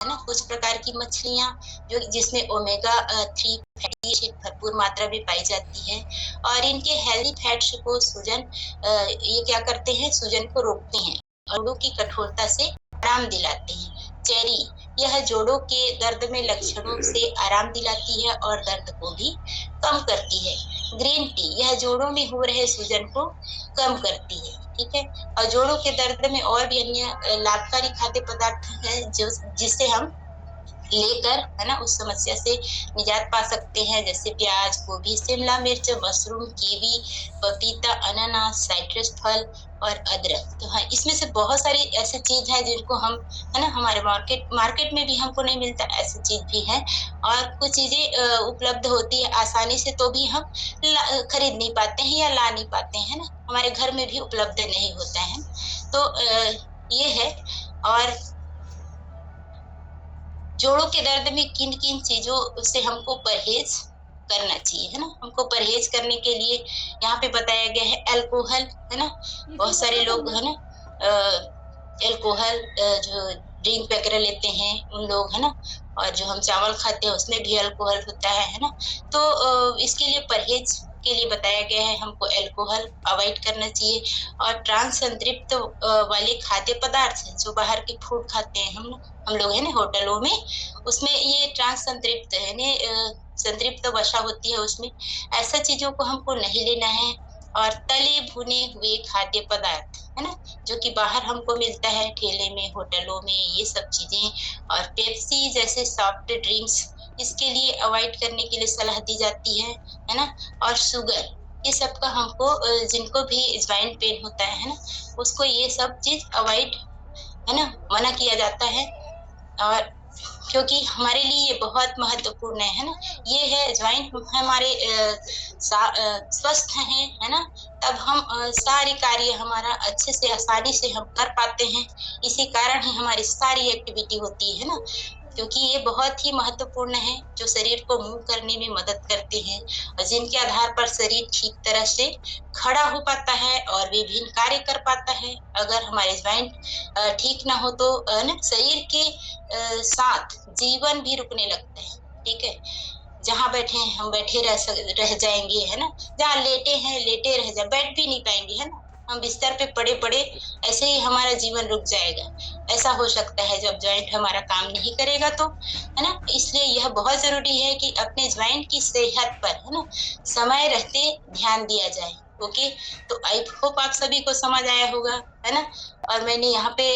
है ना, कुछ प्रकार की मछलियाँ जो जिसमें ओमेगा 3 फैटी एसिड भरपूर मात्रा में पाई जाती है, और इनके हेल्दी फैट्स को ये क्या करते हैं, सूजन को रोकते हैं, जोड़ों की कठोरता से आराम दिलाते हैं। चेरी, यह जोड़ों के दर्द में लक्षणों से आराम दिलाती है और दर्द को भी कम करती है। ग्रीन टी, यह जोड़ों में हो रहे सूजन को कम करती है। ठीक है। और जोड़ों के दर्द में और भी अन्य लाभकारी खाद्य पदार्थ है जो जिसे हम लेकर, है ना, उस समस्या से निजात पा सकते हैं, जैसे प्याज, गोभी, शिमला मिर्च, मशरूम, कीवी, पपीता, अनानास, साइट्रस फल और अदरक। तो हाँ, इसमें से बहुत सारी ऐसी चीज है जिनको हम, है ना, हमारे मार्केट में भी हमको नहीं मिलता, ऐसी चीज भी है। और कुछ चीजें उपलब्ध होती है आसानी से, तो भी हम खरीद नहीं पाते हैं या ला नहीं पाते हैं ना, हमारे घर में भी उपलब्ध नहीं होता है। तो ये है। और जोड़ों के दर्द में किन किन चीजों से हमको परहेज करना चाहिए, है ना, हमको परहेज करने के लिए यहाँ पे बताया गया है अल्कोहल, है ना, बहुत सारे लोग, है ना, अल्कोहल जो ड्रिंक वगैरह लेते हैं उन लोग, है ना, और जो हम चावल खाते हैं उसमें भी अल्कोहल होता है ना। तो इसके लिए परहेज के लिए बताया गया है, हमको अल्कोहल अवॉइड करना चाहिए। और ट्रांस संतृप्त वाले खाद्य पदार्थ जो बाहर के फूड खाते हैं हम लोग, है ना, होटलों में, उसमें ये ट्रांस संतृप्त है ना, संतृप्त वसा होती है उसमें, ऐसा चीजों को हमको नहीं लेना है। और तले भुने हुए खाद्य पदार्थ, है ना, जो कि बाहर हमको मिलता है ठेले में, होटलों में, ये सब चीजें। और पेप्सी जैसे सॉफ्ट ड्रिंक्स, इसके लिए अवॉइड करने के लिए सलाह दी जाती है ना। और शुगर, ये सब का हमको जिनको भी ज्वाइंट पेन होता है ना, उसको ये सब चीज अवॉइड, है ना, मना किया जाता है। और क्योंकि हमारे लिए ये बहुत महत्वपूर्ण है ना, ये है ज्वाइंट हमारे स्वस्थ है ना, तब हम सारी कार्य हमारा अच्छे से आसानी से हम कर पाते हैं। इसी कारण ही हमारी सारी एक्टिविटी होती है ना, क्योंकि ये बहुत ही महत्वपूर्ण है, जो शरीर को मूव करने में मदद करते हैं, और जिनके आधार पर शरीर ठीक तरह से खड़ा हो पाता है और विभिन्न कार्य कर पाता है। अगर हमारे ज्वाइंट ठीक ना हो तो ना, शरीर के साथ जीवन भी रुकने लगता है। ठीक है। जहाँ बैठे हैं हम बैठे रह जाएंगे, है ना, जहाँ लेटे हैं लेटे रह जाए, बैठ भी नहीं पाएंगे, है ना, हम बिस्तर पे पड़े पड़े ऐसे ही हमारा जीवन रुक जाएगा। ऐसा हो सकता है जब ज्वाइंट हमारा काम नहीं करेगा तो, है ना। इसलिए यह बहुत जरूरी है कि अपने ज्वाइंट की सेहत पर, है ना, समय रहते ध्यान दिया जाए। ओके। तो आई होप आप सभी को समझ आया होगा, है ना। और मैंने यहाँ पे